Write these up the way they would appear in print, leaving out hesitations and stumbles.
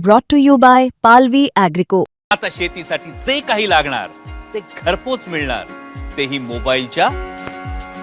brought to you by Palvi Agrico. आता शेतीसाठी जे काही लागणार ते घरपोच मिळणार, तेही मोबाईलच्या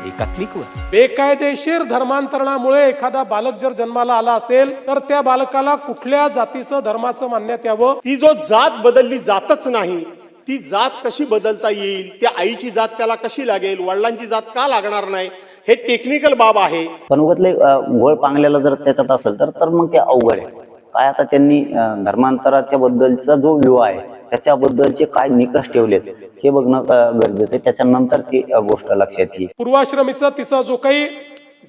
एका क्लिकवर। बेकायदेशीर धर्मांतरणामुळे एखादा बालक जर जन्माला आला असेल तर त्या बालकाला कुठल्या जातीचं धर्माचं मानण्यात यावं। ती जो जात बदलली जातच नाही, ती जात कशी बदलता येईल, त्या आईची जात त्याला कशी लागेल, वडिलांची जात का लागणार नाही, हे टेक्निकल बाब आहे। पण उगतले घोळ पांगल्याला जर त्याच्यात असेल तर मग ते अवघड आहे। काय आता त्यांनी धर्मांतराच्या बद्दलचा जो व्ह्यू आहे त्याच्याबद्दलचे काय निकष ठेवलेत हे बघणं गरजेचं आहे। त्याच्यानंतर ती गोष्ट लक्षात येईल। पूर्वाश्रमीचा तिचा जो काही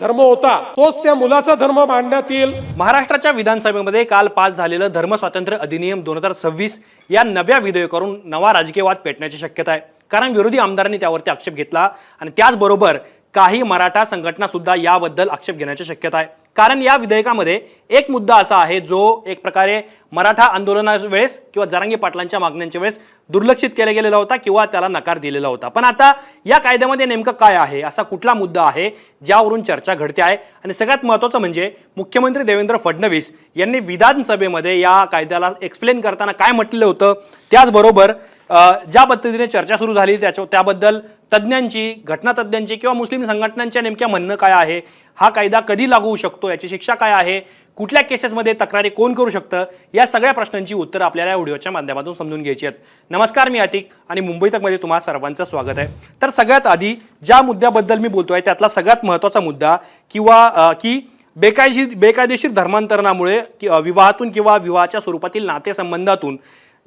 धर्म होता तोच त्या मुलाचा धर्म मांडण्यात येईल। महाराष्ट्राच्या विधानसभेमध्ये काल पास झालेलं धर्म स्वातंत्र्य अधिनियम 2026 या नव्या विधेयकावरून नवा राजकीय वाद पेटण्याची शक्यता आहे। कारण विरोधी आमदारांनी त्यावरती आक्षेप घेतला आणि त्याचबरोबर काही मराठा संघटना सुद्धा याबद्दल आक्षेप घेण्याची शक्यता आहे। कारण या विधेयकामध्ये एक मुद्दा असा आहे जो एक प्रकारे मराठा आंदोलनाच्या वेळेस किंवा जरांगे पाटलांच्या मागण्यांच्या वेळेस दुर्लक्षित केला गेलेला होता किंवा त्याला नकार दिलेला होता। पण आता या कायद्यामध्ये नेमकं काय आहे, असा कुठला मुद्दा आहे ज्यावरून चर्चा घडते आहे। आणि सगळ्यात महत्त्वाचं म्हणजे मुख्यमंत्री देवेंद्र फडणवीस यांनी विधानसभेमध्ये या कायद्याला एक्सप्लेन करताना काय म्हटलेलं होतं, त्याचबरोबर ज्या पद्धतीने चर्चा सुरू झाली त्याबद्दल तज्ज्ञांची, घटनातज्ज्ञांची किंवा मुस्लिम संघटनांच्या नेमक्या म्हणणं काय आहे, हा कायदा कधी लागू होऊ शकतो, याची शिक्षा काय आहे, कुठल्या केसेसमध्ये तक्रारी कोण करू शकतं, या सगळ्या प्रश्नांची उत्तरं आपल्याला या व्हिडिओच्या माध्यमातून समजून घ्यायची आहेत। नमस्कार, मी अतिक आणि मुंबई तकमध्ये तुम्हा सर्वांचं स्वागत आहे। तर सगळ्यात आधी ज्या मुद्द्याबद्दल मी बोलतोय त्यातला सगळ्यात महत्त्वाचा मुद्दा की बेकायदेशीर धर्मांतरणामुळे विवाहातून किंवा विवाहाच्या स्वरूपातील नातेसंबंधातून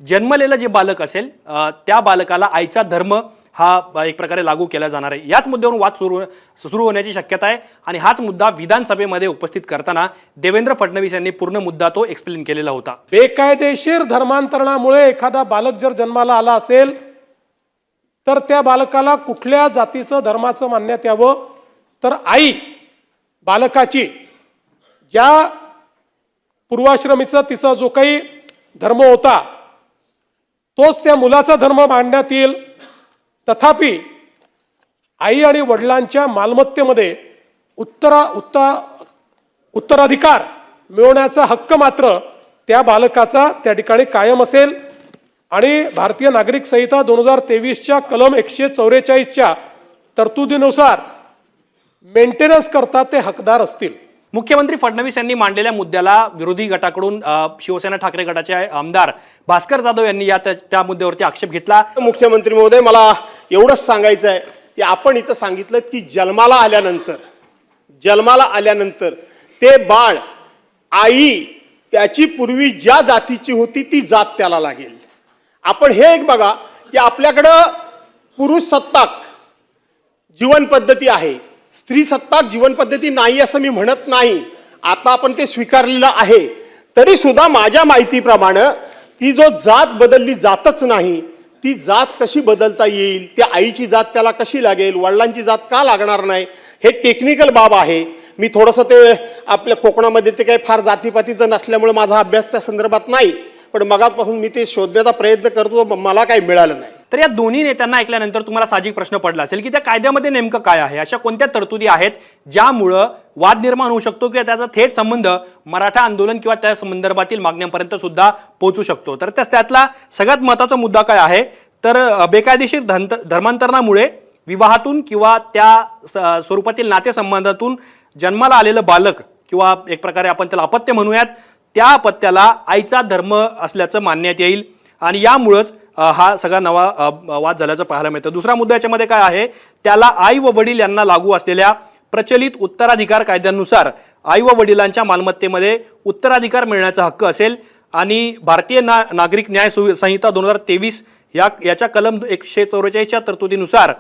जन्मलेलं जे बालक असेल त्या बालकाला आईचा धर्म हा एक प्रकारे लागू केला जाणार आहे। याच मुद्द्यावरून वाद सुरू होण्याची शक्यता आहे आणि हाच मुद्दा विधानसभेमध्ये उपस्थित करताना देवेंद्र फडणवीस यांनी पूर्ण मुद्दा तो एक्सप्लेन केलेला होता। बेकायदेशीर धर्मांतरणामुळे एखादा बालक जर जन्माला आला असेल तर त्या बालकाला कुठल्या जातीचं धर्माचं मानण्यात यावं, तर आई बालकाची ज्या पूर्वाश्रमीचा तिचा जो काही धर्म होता तोच त्या मुलाचा धर्म मांडण्यात येईल। तथापि आई आणि वडिलांच्या मालमत्तेमध्ये उत्तराधिकार मिळवण्याचा हक्क मात्र त्या बालकाचा त्या ठिकाणी कायम असेल आणि भारतीय नागरिक संहिता 2023च्या कलम 144च्या तरतुदीनुसार मेंटेनन्स करता ते हकदार असतील। मुख्यमंत्री फडणवीस यांनी मांडलेल्या मुद्द्याला विरोधी गटाकडून शिवसेना ठाकरे गटाचे आमदार भास्कर जाधव यांनी त्या मुद्द्यावरती आक्षेप घेतला। मुख्यमंत्री महोदय, मला एवढंच सांगायचं आहे की आपण इथं सांगितलं की जन्माला आल्यानंतर ते बाळ आई त्याची पूर्वी ज्या जातीची होती ती जात त्याला लागेल। आपण हे एक बघा की आपल्याकडं पुरुष सत्ताक जीवन पद्धती आहे, स्त्री सत्ताक जीवन पद्धती नाही असं मी म्हणत नाही, आता आपण ते स्वीकारलेलं आहे। तरी सुद्धा माझ्या माहितीप्रमाणे ती जो जात बदलली जातच नाही, ती जात कशी बदलता येईल, त्या आईची जात त्याला कशी लागेल, वडिलांची जात का लागणार नाही, हे टेक्निकल बाब आहे। मी थोडंसं ते आपल्या कोकणामध्ये ते काही फार जातीपातीचं नसल्यामुळे माझा अभ्यास त्या संदर्भात नाही, पण मगापासून मी ते शोधण्याचा प्रयत्न करतो, मला काही मिळालं नाही। तर या दोन्ही नेत्यांना ऐकल्यानंतर तुम्हाला साहजिक प्रश्न पडला असेल की त्या कायद्यामध्ये नेमकं काय आहे, अशा कोणत्या तरतुदी आहेत ज्यामुळं वाद निर्माण होऊ शकतो किंवा त्याचा थेट संबंध मराठा आंदोलन किंवा त्या संदर्भातील मागण्यांपर्यंत सुद्धा पोहोचू शकतो। तर त्यातला सगळ्यात महत्त्वाचा मुद्दा काय आहे, तर बेकायदेशीर धर्मांतरणामुळे विवाहातून किंवा त्या स्वरूपातील नातेसंबंधातून जन्माला आलेलं बालक किंवा एक प्रकारे आपण त्याला अपत्य म्हणूयात, त्या अपत्याला आईचा धर्म असल्याचं मानण्यात येईल आणि यामुळेच हा सगळा नवा वाद झाल्याचं पाहायला मिळतं। दुसरा मुद्दा याच्यामध्ये काय आहे, त्याला आई व वडील यांना लागू असलेल्या प्रचलित उत्तराधिकार कायद्यानुसार आई व वडिलांच्या मालमत्तेमध्ये उत्तराधिकार मिळण्याचा हक्क असेल आणि भारतीय नागरिक न्याय संहिता 2023 याच्या कलम 144च्या तरतुदीनुसार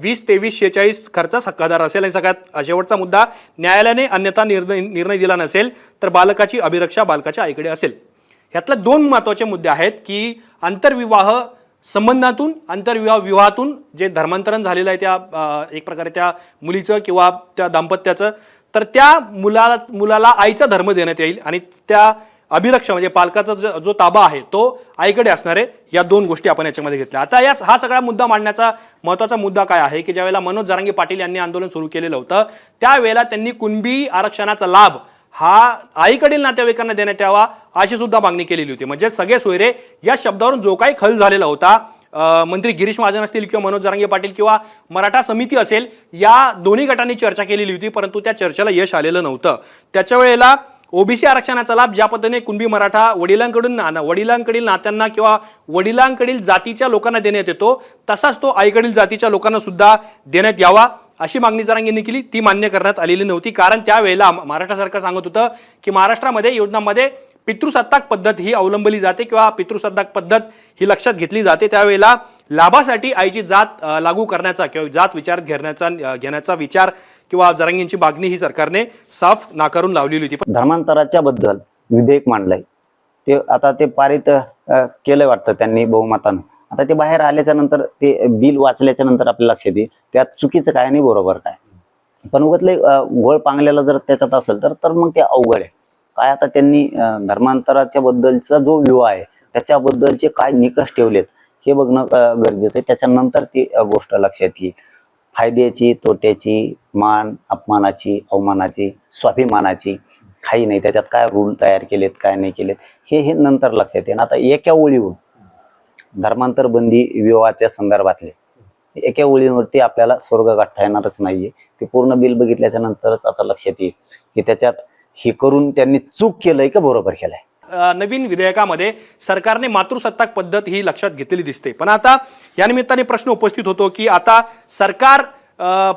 20-23-46 खर्चास हक्कादार असेल। आणि सगळ्यात शेवटचा मुद्दा, न्यायालयाने अन्यथा निर्णय दिला नसेल तर बालकाची अभिरक्षा बालकाच्या आईकडे असेल। ह्यातले दोन महत्त्वाचे मुद्दे आहेत की विवाहातून जे धर्मांतरण झालेलं आहे त्या एक प्रकारे त्या मुलीचं किंवा त्या दाम्पत्याचं, तर त्या मुलाला आईचा धर्म देण्यात येईल आणि त्या अभिरक्षा म्हणजे पालकाचा जो ताबा आहे तो आईकडे असणार आहे। या दोन गोष्टी आपण याच्यामध्ये घेतल्या। आता हा सगळा मुद्दा मांडण्याचा महत्त्वाचा मुद्दा काय आहे की ज्यावेळेला मनोज जरांगे पाटील यांनी आंदोलन सुरू केलेलं होतं त्यावेळेला त्यांनी कुणबी आरक्षणाचा लाभ हा आईकडील नातेवाईकांना देण्यात यावा अशी सुद्धा मागणी केलेली होती. म्हणजे सगळे सोयरे या शब्दावरून जो काही खल झालेला होता, मंत्री गिरीश महाजन असतील किंवा मनोज जरांगे पाटील किंवा मराठा समिती असेल, या दोन्ही गटांनी चर्चा केलेली होती, परंतु त्या चर्चेला यश आलेलं नव्हतं. त्याच्या वेळेला ओबीसी आरक्षणाचा लाभ ज्या पद्धतीने कुणबी मराठा वडिलांकडील नात्यांना किंवा वडिलांकडील जातीच्या लोकांना देण्यात येतो, तसाच तो आईकडील जातीच्या लोकांना सुद्धा देण्यात यावा अशी मागणी जरांगेंनी केली. ती मान्य करण्यात आलेली नव्हती, कारण त्यावेळेला महाराष्ट्र सरकार सांगत होतं की महाराष्ट्रामध्ये योजनांमध्ये पितृसत्ताक पद्धत ही अवलंबली जाते किंवा पितृसत्ताक पद्धत ही लक्षात घेतली जाते. त्यावेळेला लाभासाठी आईची जात लागू करण्याचा किंवा जात विचार घेण्याचा विचार किंवा जरांगेंची मागणी ही सरकारने साफ नाकारून लावलेली होती. धर्मांतराच्या बद्दल विधेयक मांडलंय, ते आता ते पारित केलं वाटतं त्यांनी बहुमतानं. आता ते बाहेर आल्याच्या नंतर ते बिल वाचल्याच्या नंतर आपल्या लक्षात येईल त्यात चुकीचं काय आणि बरोबर काय. पण उगतले घोळ पांगल्याला जर त्याच्यात असेल तर मग ते अवघड आहे. काय आता त्यांनी धर्मांतराच्या बद्दलचा जो व्ह्यू आहे त्याच्याबद्दलचे काय निकष ठेवलेत हे बघणं गरजेचं आहे. त्याच्यानंतर ती गोष्ट लक्षात येईल. फायद्याची, तोट्याची, मान अपमानाची, अवमानाची, स्वाभिमानाची काही नाही, त्याच्यात काय रूल तयार केलेत काय नाही केलेत हे नंतर लक्षात येईल. आता एका ओळीवर धर्मांतर बंदी विवाहाच्या संदर्भातले एका ओळीवरती आपल्याला स्वर्ग गाठता येणारच नाहीये. ते पूर्ण बिल बघितल्याच्या नंतरच आता लक्षात येईल की त्याच्यात हे करून त्यांनी चूक केलंय का बरोबर केलंय. नवीन विधेयकामध्ये सरकारने मातृसत्ताक पद्धत ही लक्षात घेतलेली दिसते. पण आता या निमित्ताने प्रश्न उपस्थित होतो की आता सरकार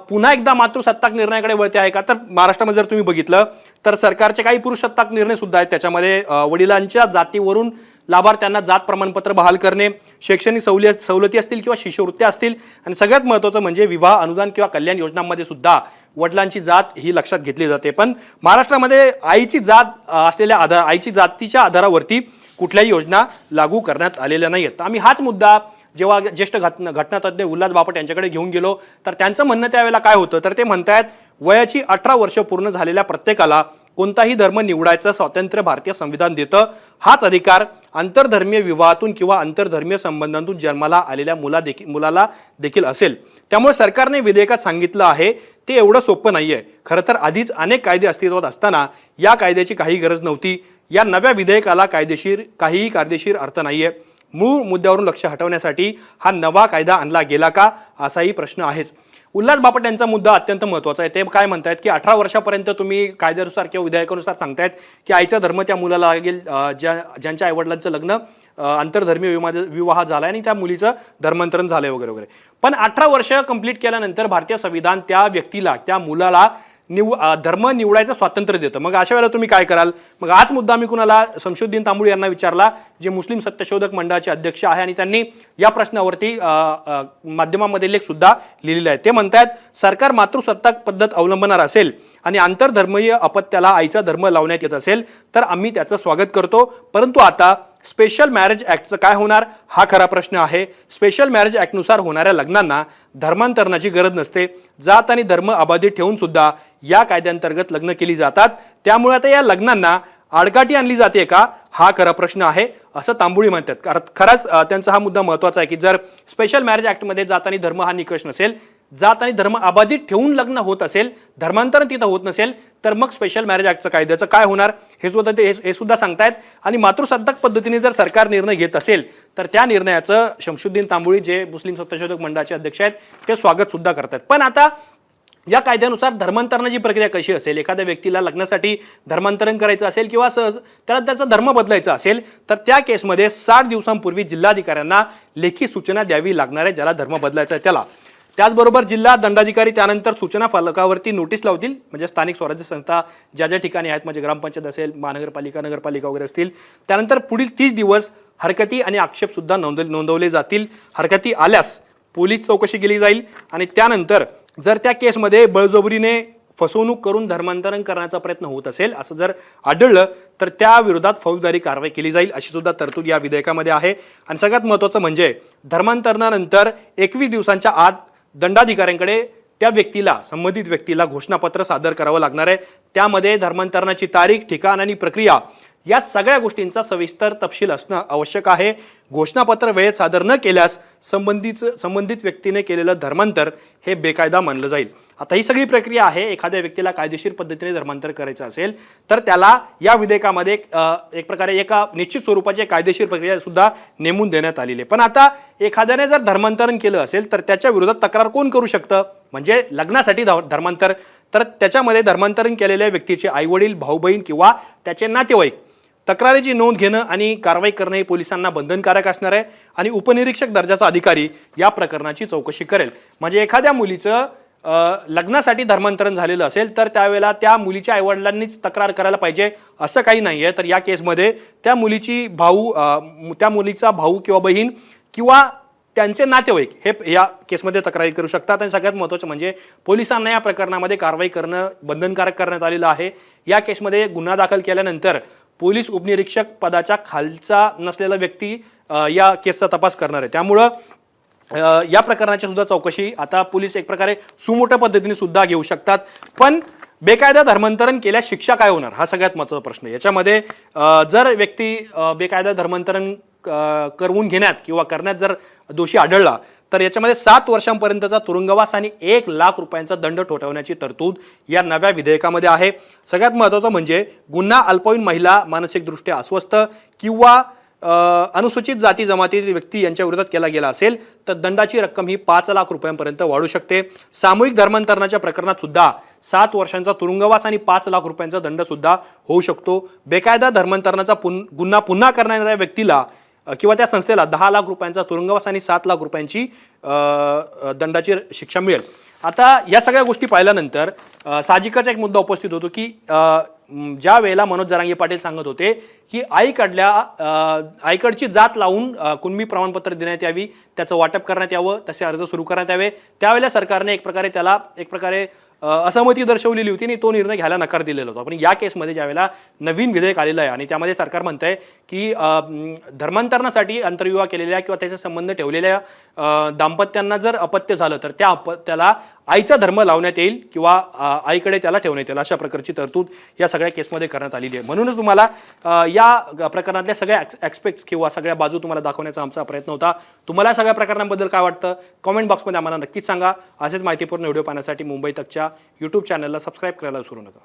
पुन्हा एकदा मातृसत्ताक निर्णयाकडे वळते आहे का. तर महाराष्ट्रामध्ये जर तुम्ही बघितलं तर सरकारचे काही पुरुषसत्ताक निर्णय सुद्धा आहेत. त्याच्यामध्ये वडिलांच्या जातीवरून लाभार्थ्यांना जात प्रमाणपत्र बहाल करणे, शैक्षणिक सवलती असतील किंवा शिष्यवृत्त्या असतील, आणि सगळ्यात महत्त्वाचं म्हणजे विवाह अनुदान किंवा कल्याण योजनांमध्ये सुद्धा वडिलांची जात ही लक्षात घेतली जाते. पण महाराष्ट्रामध्ये आईची जात असलेल्या आईची जातीच्या आधारावरती कुठल्याही योजना लागू करण्यात आलेल्या नाहीत. आम्ही हाच मुद्दा जेव्हा ज्येष्ठ घटनातज्ञ उल्हास बापट यांच्याकडे घेऊन गेलो तर त्यांचं म्हणणं त्यावेळेला काय होतं, तर ते म्हणतायत वयाची 18 वर्ष पूर्ण झालेल्या प्रत्येकाला कोणताही धर्म निवडायचं स्वातंत्र्य भारतीय संविधान देतं. हाच अधिकार आंतरधर्मीय विवाहातून किंवा आंतरधर्मीय संबंधांतून जन्माला आलेल्या मुलाला देखील असेल. त्यामुळे सरकारने विधेयकात सांगितलं आहे ते एवढं सोपं नाहीये. खरं तर आधीच अनेक कायदे अस्तित्वात असताना या कायद्याची काही गरज नव्हती. या नव्या विधेयकाला काहीही कायदेशीर अर्थ नाहीये. मूळ मुद्द्यावरून लक्ष हटवण्यासाठी हा नवा कायदा आणला गेला का असाही प्रश्न आहेच. उल्हास बापट यांचा मुद्दा अत्यंत महत्त्वाचा आहे. ते काय म्हणतायत की 18 वर्षापर्यंत तुम्ही कायद्यानुसार किंवा विधेयकानुसार सांगतायत की आईचा धर्म त्या मुलाला लागेल ज्यांच्या आईवडिलांचं लग्न आंतरधर्मीय विवाह झाला आणि त्या मुलीचं धर्मांतरण झालंय वगैरे वगैरे. पण 18 वर्ष कंप्लीट केल्यानंतर भारतीय संविधान त्या व्यक्तीला त्या मुलाला धर्म निवडायचं स्वातंत्र्य देतं. मग अशा वेळेला तुम्ही काय कराल. मग आज मुद्दा मी कुणाला शमशुद्दीन तांबुळे यांना विचारला, जे मुस्लिम सत्यशोधक मंडळाचे अध्यक्ष आहे, आणि त्यांनी या प्रश्नावरती माध्यमांमध्ये लेख सुद्धा लिहिलेले आहेत. ते म्हणतात सरकार मातृसत्ताक पद्धत अवलंबणार असेल आणि आंतरधर्मीय अपत्याला आईचा धर्म लावण्यात येत असेल तर आम्ही त्याचं स्वागत करतो. परंतु आता स्पेशल मॅरेज ऍक्टचं काय होणार हा खरा प्रश्न आहे. स्पेशल मॅरेज ऍक्टनुसार होणाऱ्या लग्नांना धर्मांतरणाची गरज नसते. जात आणि धर्म अबाधित ठेवून सुद्धा या कायद्यांतर्गत लग्न केली जातात. त्यामुळे आता या लग्नांना आडकाठी आणली जाते का हा खरा प्रश्न आहे असं तांबुळे म्हणतात. खरंच त्यांचा हा मुद्दा महत्त्वाचा आहे की जर स्पेशल मॅरेज ऍक्टमध्ये जात आणि धर्म हा निकष नसेल, जात आणि धर्म अबाधित ठेवून लग्न होत असेल, धर्मांतरण तिथं होत नसेल, तर मग स्पेशल मॅरेज ऍक्टचं कायद्याचं काय होणार हे सुद्धा सांगतायत. आणि मातृसत्ताक पद्धतीने जर सरकार निर्णय घेत असेल तर त्या निर्णयाचं शमशुद्दीन तांबुळे जे मुस्लिम सत्यशोधक मंडळाचे अध्यक्ष आहेत ते स्वागत सुद्धा करतात. पण आता या कायद्यानुसार धर्मांतरणाची प्रक्रिया कशी असेल. एखाद्या व्यक्तीला लग्नासाठी धर्मांतरण करायचं असेल किंवा सहज त्याला त्याचा धर्म बदलायचा असेल तर त्या केसमध्ये 60 दिवसांपूर्वी जिल्हाधिकाऱ्यांना लेखी सूचना द्यावी लागणार आहे ज्याला धर्म बदलायचा आहे त्याला. त्याचबरोबर जिल्हा दंडाधिकारी त्यानंतर सूचना फलकावरती नोटीस लावतील. म्हणजे स्थानिक स्वराज्य संस्था ज्या ज्या ठिकाणी आहेत, म्हणजे ग्रामपंचायत असेल, महानगरपालिका, नगरपालिका वगैरे असतील, त्यानंतर पुढील 30 दिवस हरकती आणि आक्षेप सुद्धा नोंदवले जातील. हरकती आल्यास पोलीस चौकशी केली जाईल आणि त्यानंतर जर त्या केसमध्ये बळजबरीने फसवणूक करून धर्मांतरण करण्याचा प्रयत्न होत असेल असं जर आढळलं तर त्या विरोधात फौजदारी कारवाई केली जाईल अशी सुद्धा तरतूद या विधेयकामध्ये आहे. आणि सगळ्यात महत्त्वाचं म्हणजे धर्मांतरणानंतर 21 दिवसांच्या आत दंडाधिकाऱ्यांकडे त्या व्यक्तीला, संबंधित व्यक्तीला घोषणापत्र सादर करावं लागणार आहे. त्यामध्ये धर्मांतरणाची तारीख, ठिकाण आणि प्रक्रिया या सगळ्या गोष्टींचा सविस्तर तपशील असणं आवश्यक आहे. घोषणापत्र वेळेत सादर न केल्यास संबंधित व्यक्तीने केलेलं धर्मांतर हे बेकायदा मानलं जाईल. आता ही सगळी प्रक्रिया आहे. एखाद्या व्यक्तीला कायदेशीर पद्धतीने धर्मांतर करायचं असेल तर त्याला या विधेयकामध्ये एक प्रकारे एका निश्चित स्वरूपाची कायदेशीर प्रक्रिया सुद्धा नेमून देण्यात आलेली आहे. पण आता एखाद्याने जर धर्मांतरण केलं असेल तर त्याच्या विरोधात तक्रार कोण करू शकतं? म्हणजे लग्नासाठी धर्मांतर, तर त्याच्यामध्ये धर्मांतरण केलेल्या व्यक्तीचे आईवडील, भाऊ बहीण किंवा त्याचे नातेवाईक तक्रारीची नोंद घेणं आणि कारवाई करणं हे पोलिसांना बंधनकारक असणार आहे आणि उपनिरीक्षक दर्जाचा अधिकारी या प्रकरणाची चौकशी करेल. म्हणजे एखाद्या मुलीचं लग्नासाठी धर्मांतरण झालेलं असेल तर त्यावेळेला त्या मुलीच्या आईवडिलांनीच तक्रार करायला पाहिजे असं काही नाही आहे. तर या केसमध्ये त्या मुलीचा भाऊ किंवा बहीण किंवा त्यांचे नातेवाईक हे या केसमध्ये तक्रारी करू शकतात. आणि सगळ्यात महत्त्वाचं म्हणजे पोलिसांना या प्रकरणामध्ये कारवाई करणं बंधनकारक करण्यात आलेलं आहे. या केसमध्ये गुन्हा दाखल केल्यानंतर पोलीस उपनिरीक्षक पदाच्या खालचा नसलेला व्यक्ती या केसचा तपास करणार आहे. त्यामुळं या प्रकरणाची सुद्धा चौकशी आता पोलीस एक प्रकारे सुमोठ्या पद्धतीने सुद्धा घेऊ शकतात. पण बेकायदा धर्मांतरण केल्यास शिक्षा काय होणार हा सगळ्यात महत्त्वाचा प्रश्न. याच्यामध्ये जर व्यक्ती बेकायदा धर्मांतरण करवून घेण्यात किंवा करण्यात जर दोषी आढळला तर याच्यामध्ये 7 वर्षांपर्यंतचा तुरुंगवास आणि 1 लाख रुपयांचा दंड ठोठावण्याची तरतूद या नव्या विधेयकामध्ये आहे. सगळ्यात महत्त्वाचं म्हणजे गुन्हा अल्पवयीन महिला, मानसिकदृष्ट्या अस्वस्थ किंवा अनुसूचित जाती जमातीतील व्यक्ती यांच्या विरोधात केला गेला असेल तर दंडाची रक्कम ही 5 लाख रुपयांपर्यंत वाढू शकते. सामूहिक धर्मांतरणाच्या प्रकरणात सुद्धा 7 वर्षांचा तुरुंगवास आणि 5 लाख रुपयांचा दंड सुद्धा होऊ शकतो. बेकायदा धर्मांतरणाचा गुन्हा पुन्हा करणाऱ्या व्यक्तीला किंवा त्या संस्थेला 10 लाख रुपयांचा तुरुंगवास आणि 7 लाख रुपयांची दंडाची शिक्षा मिळेल. आता या सगळ्या गोष्टी पाहिल्यानंतर साहजिकच एक मुद्दा उपस्थित होतो की ज्या वेळेला मनोज जरांगे पाटील सांगत होते की आईकडची जात लावून कुणबी प्रमाणपत्र देण्यात यावी, त्याचं वाटप करण्यात यावं, तसे अर्ज सुरू करण्यात यावे, त्यावेळेला सरकारने त्याला एक प्रकारे असहमती दर्शवलेली होती आणि तो निर्णय घ्यायला नकार दिलेला होता. पण या केसमध्ये ज्यावेळेला नवीन विधेयक आलेलं आहे आणि त्यामध्ये सरकार म्हणतंय की धर्मांतरणासाठी आंतरविवाह केलेल्या किंवा त्याचे संबंध ठेवलेल्या दाम्पत्यांना जर अपत्य झालं तर त्या अपत्याला आईचा धर्म लावण्यात येईल किंवा आईकडे त्याला ठेवण्यात येईल, अशा प्रकारची तरतूद या सगळ्या केसमध्ये करण्यात आलेली आहे. म्हणूनच तुम्हाला या प्रकरणातल्या सगळ्या ॲस्पेक्ट्स किंवा सगळ्या बाजू तुम्हाला दाखवण्याचा आमचा प्रयत्न होता. तुम्हाला सगळ्या प्रकरणांबद्दल काय वाटतं कॉमेंट बॉक्समध्ये आम्हाला नक्कीच सांगा. असेच माहितीपूर्ण व्हिडिओ पाहण्यासाठी मुंबई तकच्या यूट्यूब चॅनलला सबस्क्राईब करायला विसरू नका.